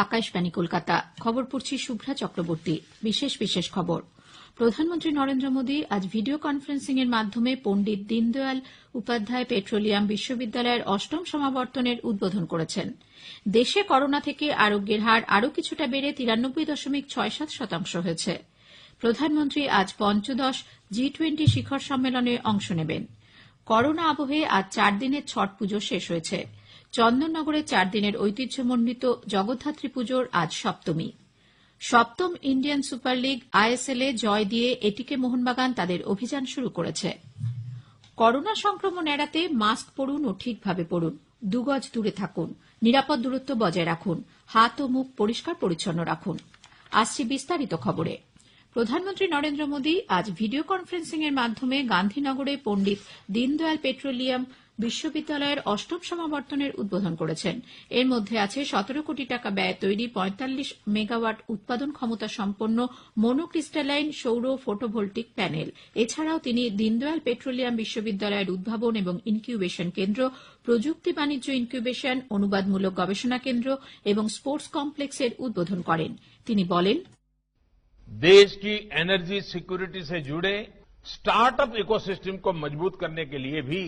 আকাশবাণী কলকাতা খবর পড়ছি শুভ্রা চক্রবর্তী। বিশেষ খবর। প্রধানমন্ত্রী নরেন্দ্র মোদী আজ ভিডিও কনফারেন্সিং এর মাধ্যমে পণ্ডিত দীনদয়াল উপাধ্যায় পেট্রোলিয়াম বিশ্ববিদ্যালয়ের ৮ম সমাবর্তনের উদ্বোধন করেছেন। দেশে করোনা থেকে আরোগ্যের হার আরও কিছুটা বেড়ে ৯৩.৬৭% হয়েছে। প্রধানমন্ত্রী আজ পঞ্চদশ জি20 শিখর সম্মেলনে অংশ নেবেন। করোনা আবহে আজ ৪ দিনের ছট পুজো শেষ হয়েছে। চন্দননগরে ৪ দিনের ঐতিহ্যমণ্ডিত জগদ্ধাত্রী পুজোর আজ সপ্তমী। সপ্তম ইন্ডিয়ান সুপার লিগ আইএসএল এ জয় দিয়ে এটিকে মোহনবাগান তাদের অভিযান শুরু করেছে। করোনা সংক্রমণ এড়াতে মাস্ক পরুন ও ঠিকভাবে পরুন, ২ গজ দূরে থাকুন, নিরাপদ দূরত্ব বজায় রাখুন, হাত ও মুখ পরিষ্কার পরিচ্ছন্ন রাখুন। আসছি বিস্তারিত খবরে। প্রধানমন্ত্রী নরেন্দ্র মোদী আজ ভিডিও কনফারেন্সিং এর মাধ্যমে গান্ধীনগরে পণ্ডিত দীনদয়াল পেট্রোলিয়াম বিশ্ববিদ্যালয়ের ৮ম সমাবর্তনের উদ্বোধন করেছেন। এর মধ্যে আছে ১৭ কোটি টাকা ব্যয়ে তৈরি ৪৫ মেগাওয়াট উৎপাদন ক্ষমতা সম্পন্ন মনোক্রিস্টালাইন সৌর ফটোভোল্টিক প্যানেল। এছাড়াও তিনি দীনদয়াল পেট্রোলিয়াম বিশ্ববিদ্যালয়ের উদ্ভাবন এবং ইনকিউবেশন কেন্দ্র, প্রযুক্তি বাণিজ্য ইনকিউবেশন, অনুবাদমূলক গবেষণা কেন্দ্র এবং স্পোর্টস কমপ্লেক্সের উদ্বোধন করেন। তিনি বলেন, देश की एनर्जी सिक्योरिटी से जुड़े स्टार्टअप इकोसिस्टम को मजबूत करने के लिए भी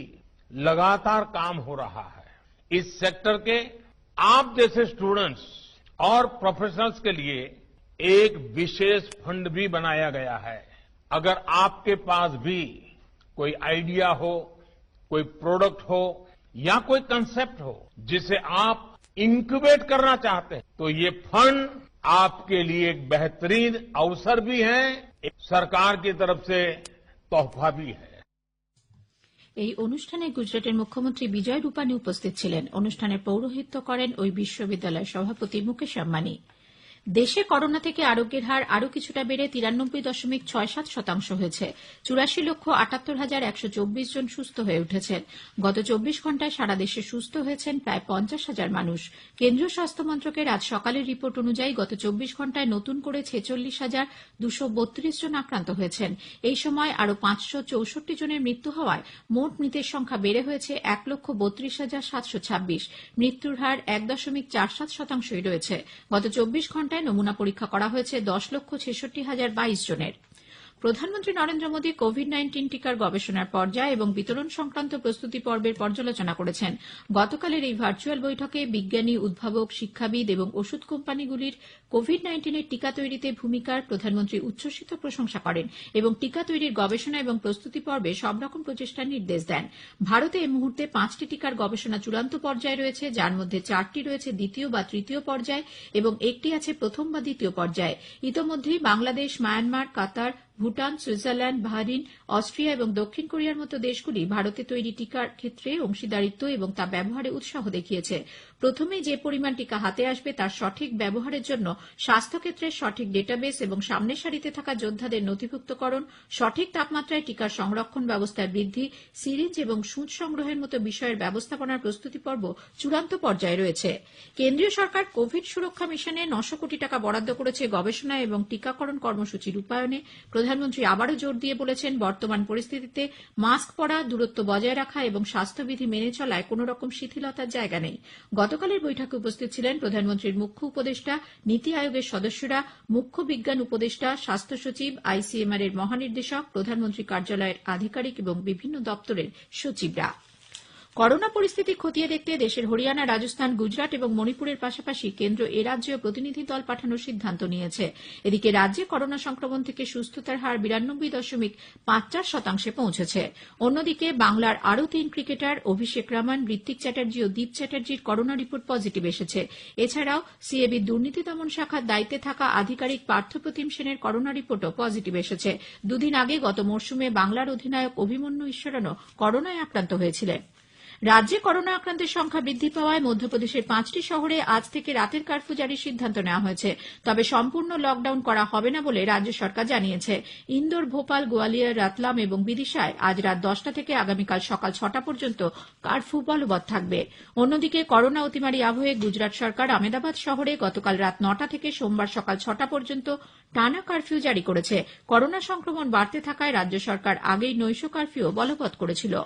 लगातार काम हो रहा है। इस सेक्टर के आप जैसे स्टूडेंट्स और प्रोफेशनल्स के लिए एक विशेष फंड भी बनाया गया है। अगर आपके पास भी कोई आइडिया हो, कोई प्रोडक्ट हो या कोई कंसेप्ट हो जिसे आप इंक्यूबेट करना चाहते हैं, तो ये फंड आपके लिए एक बेहतरीन अवसर भी है, एक सरकार की तरफ से तोहफा भी है। এই অনুষ্ঠানে গুজরাটের মুখ্যমন্ত্রী বিজয় রূপানী উপস্থিত ছিলেন। অনুষ্ঠানে পৌরোহিত্য করেন ওই বিশ্ববিদ্যালয়ের সভাপতি মুকেশ আম্বানি। দেশে করোনা থেকে আরোগ্যের হার আরও কিছুটা বেড়ে ৯৩.৬৭% হয়েছে। ৮৪,৭৮,১২৪ জন সুস্থ হয়ে উঠেছেন। গত ২৪ ঘণ্টায় সারা দেশে সুস্থ হয়েছেন প্রায় ৫০,০০০ মানুষ। কেন্দ্রীয় স্বাস্থ্য মন্ত্রকের আজ সকালের রিপোর্ট অনুযায়ী গত ২৪ ঘণ্টায় নতুন করে ৪৬,২৩২ জন আক্রান্ত হয়েছেন। এই সময় আরও ৫৬৪ জনের মৃত্যু হওয়ায় মোট মৃতের সংখ্যা বেড়ে হয়েছে ১,৩২,৭২৬। মৃত্যুর হার ১.৪৭% রয়েছে। গত ২৪ ঘণ্টায় নমুনা পরীক্ষা করা হয়েছে ১০,৬৬,০২২ জনের। প্রধানমন্ত্রী নরেন্দ্র মোদী কোভিড-১৯ টিকার গবেষণার পর্যায় এবং বিতরণ সংক্রান্ত প্রস্তুতি পর্বের পর্যালোচনা করেছেন। গতকালের এই ভার্চুয়াল বৈঠকে বিজ্ঞানী, উদ্ভাবক, শিক্ষাবিদ এবং ওষুধ কোম্পানিগুলির কোভিড-১৯ এর টিকা তৈরিতে ভূমিকার প্রধানমন্ত্রী উচ্ছ্বসিত প্রশংসা করেন এবং টিকা তৈরির গবেষণা এবং প্রস্তুতি পর্বে সব রকম প্রচেষ্টার নির্দেশ দেন। ভারতে এই মুহূর্তে ৫টি টিকার গবেষণা চূড়ান্ত পর্যায়ে রয়েছে, যার মধ্যে ৪টি রয়েছে দ্বিতীয় বা তৃতীয় পর্যায়ে এবং একটি আছে প্রথম বা দ্বিতীয় পর্যায়ে। ইতোমধ্যেই বাংলাদেশ, মায়ানমার, কাতার, ভুটান, সুইজারল্যান্ড, বাহরিন, অস্ট্রিয়া এবং দক্ষিণ কোরিয়ার মতো দেশগুলি ভারতে তৈরি টিকার ক্ষেত্রে অংশীদারিত্ব এবং তা ব্যবহারে উৎসাহ দেখিয়েছে। প্রথমেই যে পরিমাণ টিকা হাতে আসবে তার সঠিক ব্যবহারের জন্য স্বাস্থ্যক্ষেত্রের সঠিক ডেটাবেস এবং সামনের সারিতে থাকা যোদ্ধাদের নথিভুক্তকরণ, সঠিক তাপমাত্রায় টিকার সংরক্ষণ ব্যবস্থার বৃদ্ধি, সিরিঞ্জ এবং সূঁচ সংগ্রহের মতো বিষয়ের ব্যবস্থাপনার প্রস্তুতি পর্ব চূড়ান্ত পর্যায়ে রয়েছে। কেন্দ্রীয় সরকার কোভিড সুরক্ষা মিশনে ৯০০ কোটি টাকা বরাদ্দ করেছে গবেষণা এবং টিকাকরণ কর্মসূচি রূপায়ণে। প্রধানমন্ত্রী আবারও জোর দিয়ে বলেছেন, বর্তমান পরিস্থিতিতে মাস্ক পরা, দূরত্ব বজায় রাখা এবং স্বাস্থ্যবিধি মেনে চলায় কোন রকম শিথিলতার জায়গা নেই। গতকালের বৈঠকে উপস্থিত ছিলেন প্রধানমন্ত্রীর মুখ্য উপদেষ্টা, নীতি আয়োগের সদস্যরা, মুখ্য বিজ্ঞান উপদেষ্টা, স্বাস্থ্য সচিব, আইসিএমআর এর মহানির্দেশক, প্রধানমন্ত্রী কার্যালয়ের আধিকারিক এবং বিভিন্ন দপ্তরের সচিবরা। করোনা পরিস্থিতি খতিয়ে দেখতে দেশের হরিয়ানা, রাজস্থান, গুজরাট এবং মণিপুরের পাশাপাশি কেন্দ্র এ রাজ্যেও প্রতিনিধি দল পাঠানোর সিদ্ধান্ত নিয়েছে। এদিকে রাজ্যে করোনা সংক্রমণ থেকে সুস্থতার হার ৯২.৫৪% পৌঁছেছে। অন্যদিকে বাংলার আরও ৩ ক্রিকেটার অভিষেক রমন, ঋত্বিক চ্যাটার্জি ও দীপ চ্যাটার্জির করোনা রিপোর্ট পজিটিভ এসেছে। এছাড়াও সিএবির দুর্নীতি দমন শাখার দায়িত্বে থাকা আধিকারিক পার্থপ্রতিম সেনের করোনা রিপোর্টও পজিটিভ এসেছে। দুদিন আগে গত মরশুমে বাংলার অধিনায়ক অভিমন্যু ঈশ্বরনও করোনায় আক্রান্ত হয়েছিলেন। রাজ্যে করোনা আক্রান্তের সংখ্যা বৃদ্ধি পাওয়ায় মধ্যপ্রদেশের ৫টি শহরে আজ থেকে রাতের কার্ফিউ জারির সিদ্ধান্ত নেওয়া হয়েছে। তবে সম্পূর্ণ লকডাউন করা হবে না বলে রাজ্য সরকার জানিয়েছে। ইন্দোর, ভোপাল, গোয়ালিয়র, রাতলাম এবং বিদিশায় আজ রাত ১০টা থেকে আগামীকাল সকাল ৬টা পর্যন্ত কার্ফিউ বলবৎ থাকবে। অন্যদিকে করোনা অতিমারি আবহে গুজরাট সরকার আমেদাবাদ শহরে গতকাল রাত ৯টা থেকে সোমবার সকাল ৬টা পর্যন্ত টানা কার্ফিউ জারি করেছে। করোনা সংক্রমণ বাড়তে থাকায় রাজ্য সরকার আগেই নৈশ কার্ফিউ বলবৎ করেছিল।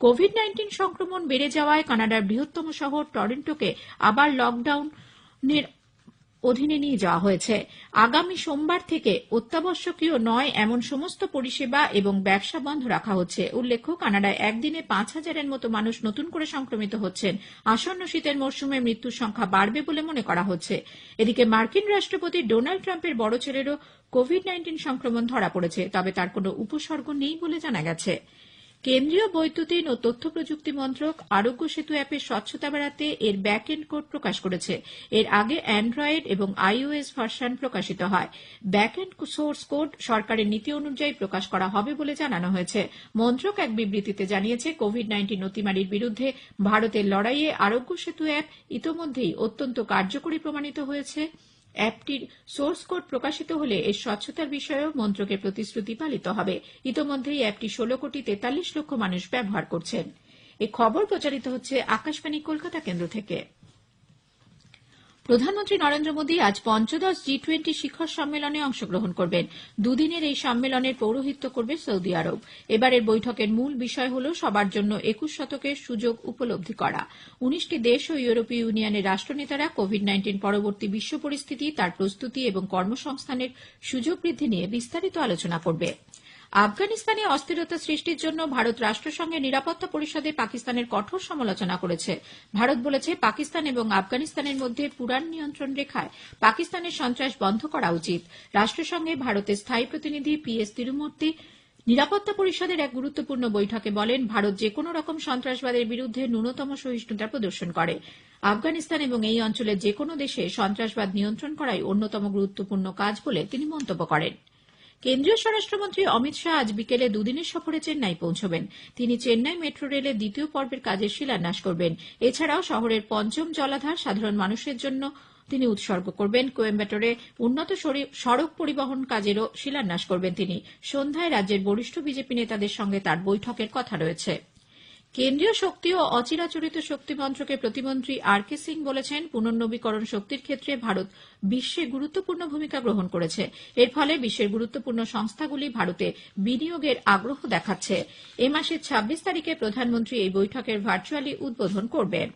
কোভিড-১৯ সংক্রমণ বেড়ে যাওয়ায় কানাডার বৃহত্তম শহর টরন্টোকে আবার লকডাউনের অধীনে নিয়ে যাওয়া হয়েছে। আগামী সোমবার থেকে অত্যাবশ্যকীয় নয় এমন সমস্ত পরিষেবা এবং ব্যবসা বন্ধ রাখা হচ্ছে। উল্লেখ্য, কানাডায় একদিনে 5,000-এর মতো মানুষ নতুন করে সংক্রমিত হচ্ছেন। আসন্ন শীতের মরশুমে মৃত্যুর সংখ্যা বাড়বে বলে মনে করা হচ্ছে। এদিকে মার্কিন রাষ্ট্রপতি ডোনাল্ড ট্রাম্পের বড় ছেলেরও কোভিড-19 সংক্রমণ ধরা পড়েছে, তবে তার কোনো উপসর্গ নেই বলে জানা গেছে। কেন্দ্রীয় বৈদ্যুতিন ও তথ্য প্রযুক্তি মন্ত্রক আরোগ্য সেতু অ্যাপের স্বচ্ছতা বাড়াতে এর ব্যাক এন্ড কোড প্রকাশ করেছে। এর আগে অ্যান্ড্রয়েড এবং iOS ভার্সন প্রকাশিত হয়। ব্যাক এন্ড সোর্স কোড সরকারের নীতি অনুযায়ী প্রকাশ করা হবে বলে জানানো হয়েছে। মন্ত্রক এক বিবৃতিতে জানিয়েছে, কোভিড-19 অতিমারির বিরুদ্ধে ভারতের লড়াইয়ে আরোগ্য সেতু অ্যাপ ইতোমধ্যেই অত্যন্ত কার্যকরী প্রমাণিত হয়েছে। অ্যাপটির সোর্স কোড প্রকাশিত হলে এর স্বচ্ছতার বিষয়েও মন্ত্রকের প্রতিশ্রুতি পালিত হবে। ইতোমধ্যেই অ্যাপটি 16,43 লক্ষ মানুষ ব্যবহার করছেন। এই খবর প্রচারিত হচ্ছে আকাশবাণী কলকাতা কেন্দ্র থেকে। প্রধানমন্ত্রী নরেন্দ্র মোদী আজ পঞ্চদশ G20 শিখর সম্মেলনে অংশগ্রহণ করবেন। দুদিনের এই সম্মেলনের পৌরোহিত্য করবে সৌদি আরব। এবারের বৈঠকের মূল বিষয় হল সবার জন্য 21 শতকের সুযোগ উপলব্ধি করা। 19টি দেশ ও ইউরোপীয় ইউনিয়নের রাষ্ট্রনেতারা কোভিড-19 পরবর্তী বিশ্ব পরিস্থিতি, তার প্রস্তুতি এবং কর্মসংস্থানের সুযোগ বৃদ্ধি নিয়ে বিস্তারিত আলোচনা করবে। আফগানিস্তানে অস্থিরতা সৃষ্টির জন্য ভারত রাষ্ট্রসংঘের নিরাপত্তা পরিষদে পাকিস্তানের কঠোর সমালোচনা করেছে। ভারত বলেছে, পাকিস্তান এবং আফগানিস্তানের মধ্যে পুরান নিয়ন্ত্রণ রেখায় পাকিস্তানের সন্ত্রাস বন্ধ করা উচিত। রাষ্ট্রসংঘে ভারতের স্থায়ী প্রতিনিধি PS তিরুমূর্তি নিরাপত্তা পরিষদের এক গুরুত্বপূর্ণ বৈঠকে বলেন, ভারত যেকোনো রকম সন্ত্রাসবাদের বিরুদ্ধে ন্যূনতম সহিষ্ণুতা প্রদর্শন করে। আফগানিস্তান এবং এই অঞ্চলের যেকোনো দেশে সন্ত্রাসবাদ নিয়ন্ত্রণ করাই অন্যতম গুরুত্বপূর্ণ কাজ বলে তিনি মন্তব্য করেন। কেন্দ্রীয় স্বরাষ্ট্রমন্ত্রী অমিত শাহ আজ বিকেলে দুদিনের সফরে চেন্নাই পৌঁছবেন। তিনি চেন্নাই মেট্রো রেলের দ্বিতীয় পর্বের কাজের শিলান্যাস করবেন। এছাড়াও শহরের পঞ্চম জলাধার সাধারণ মানুষের জন্য তিনি উৎসর্গ করবেন। কোয়েম্বাটোরে উন্নত সড়ক পরিবহন কাজেরও শিলান্যাস করবেন তিনি। সন্ধ্যায় রাজ্যের বরিষ্ঠ বিজেপি নেতাদের সঙ্গে তার বৈঠকের কথা রয়েছে। কেন্দ্রীয় শক্তি ও অচিরাচরিত শক্তি মন্ত্রকের প্রতিমন্ত্রী RK সিং বলেছেন, পুনর্নবীকরণ শক্তির ক্ষেত্রে ভারত বিশ্বে গুরুত্বপূর্ণ ভূমিকা গ্রহণ করেছে। এর ফলে বিশ্বের গুরুত্বপূর্ণ সংস্থাগুলি ভারতে বিনিয়োগের আগ্রহ দেখাচ্ছে। এ মাসের 26 তারিখে প্রধানমন্ত্রী এই বৈঠকের ভার্চুয়ালি উদ্বোধন করবেন।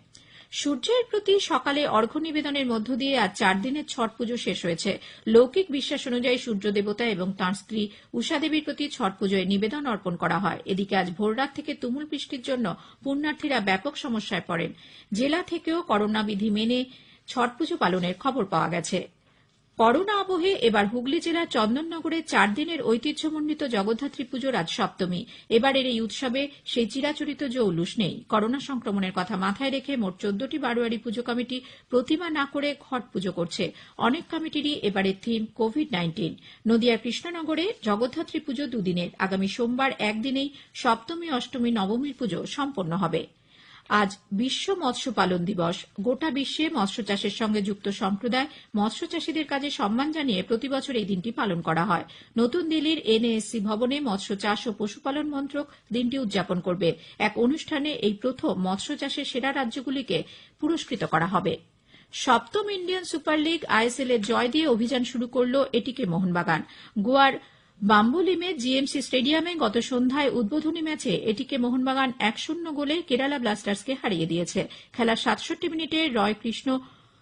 সূর্যের প্রতি সকালে অর্ঘ্য নিবেদনের মধ্য দিয়ে আজ 4 দিনের ছট পুজো শেষ হয়েছে। লৌকিক বিশ্বাস অনুযায়ী সূর্য দেবতা এবং তাঁর স্ত্রী উষা দেবীর প্রতি ছট পুজোয় নিবেদন অর্পণ করা হয়। এদিকে আজ ভোররাত থেকে তুমুল বৃষ্টির জন্য পুণ্যার্থীরা ব্যাপক সমস্যায় পড়েন। জেলা থেকেও করোনা বিধি মেনে ছট পুজো পালনের খবর পাওয়া গেছে। করোনা আবহে এবার হুগলি জেলার চন্দননগরে 4 দিনের ঐতিহ্যমণ্ডিত জগদ্ধাত্রী পুজোর আজ সপ্তমী। এবারের এই উৎসবে সেই চিরাচরিত জৌলুস নেই। করোনা সংক্রমণের কথা মাথায় রেখে মোট 14টি বারোয়ারি পুজো কমিটি প্রতিমা না করে ঘট পুজো করছে। অনেক কমিটিরই এবারের থিম কোভিড-19। নদিয়ার কৃষ্ণনগরে জগদ্ধাত্রী পুজো দুদিনের। আগামী সোমবার একদিনেই সপ্তমী, অষ্টমী, নবমীর পুজো সম্পন্ন হবে। আজ বিশ্ব মৎস্য পালন দিবস। গোটা বিশ্বে মৎস্য চাষের সঙ্গে যুক্ত সম্প্রদায় মৎস্য চাষীদের কাজে সম্মান জানিয়ে প্রতিবছর এই দিনটি পালন করা হয়। নতুন দিল্লির NASC ভবনে মৎস্য চাষ ও পশুপালন মন্ত্রক দিনটি উদযাপন করবে। এক অনুষ্ঠানে এই প্রথম মৎস্য চাষের সেরা রাজ্যগুলিকে পুরস্কৃত করা হবে। সপ্তম ইন্ডিয়ান সুপার লিগ ISL এর জয় দিয়ে অভিযান শুরু করল এটিকে মোহনবাগান। গোয়ার বাম্বুলিমে GMC স্টেডিয়ামে গত সন্ধ্যায় উদ্বোধনী ম্যাচে এটিকে মোহনবাগান 1-0 গোলে কেরালা ব্লাস্টার্সকে হারিয়ে দিয়েছে। খেলার 67 মিনিটে রয় কৃষ্ণ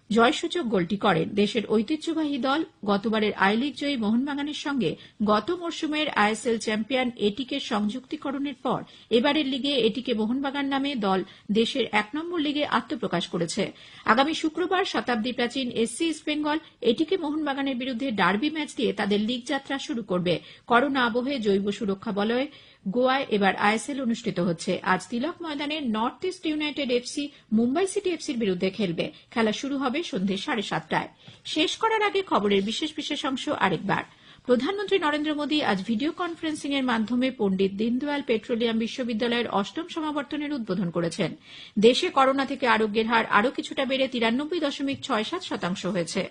জয়সূচক গোলটি করেন। দেশের ঐতিহ্যবাহী দল গতবারের আই-লিগ জয়ী মোহনবাগানের সঙ্গে গত মরশুমের ISL চ্যাম্পিয়ন এটিকে সংযুক্তিকরণের পর এবারের লিগে এটিকে মোহনবাগান নামে দল দেশের 1 নম্বর লিগে আত্মপ্রকাশ করেছে। আগামী শুক্রবার শতাব্দী প্রাচীন SC ইস্টবেঙ্গল এটিকে মোহনবাগানের বিরুদ্ধে ডার্বি ম্যাচ দিয়ে তাদের লিগ যাত্রা শুরু করবে। করোনা আবহে জৈব সুরক্ষা বলয়ে গোয়ায় এবার ISL অনুষ্ঠিত হচ্ছে। আজ তিলক ময়দানে north east united FC Mumbai city FCর বিরুদ্ধে খেলবে। খেলা শুরু হবে সন্ধ্যে 7:30টায়। শেষ করার আগে খবরের বিশেষ অংশ আরেকবার। প্রধানমন্ত্রী নরেন্দ্র মোদী আজ ভিডিও কনফারেন্সিং এর মাধ্যমে পণ্ডিত দীনদয়াল পেট্রোলিয়াম বিশ্ববিদ্যালয়ের 8ম সমাবর্তনের উদ্বোধন করেছেন। দেশে করোনা থেকে আরোগ্যের হার আরও কিছুটা বেড়ে 93.67% হয়েছে।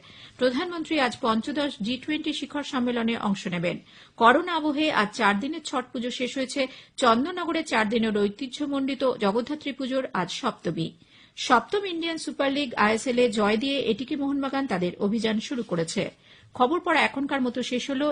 প্রধানমন্ত্রী আজ পঞ্চদশ G20 শিখর সম্মেলনে অংশ নেবেন। করোনা আবহে আজ 4 দিনের ছট পুজো শেষ হয়েছে। চন্দননগরে 4 দিনের ঐতিহ্যমণ্ডিত জগদ্ধাত্রী পুজোর আজ সপ্তমী। সপ্তম ইন্ডিয়ান সুপার লিগ ISL এ জয় দিয়ে এটিকে মোহনবাগান তাদের অভিযান শুরু করেছে। খবর পড়া এখনকার মতো শেষ হল।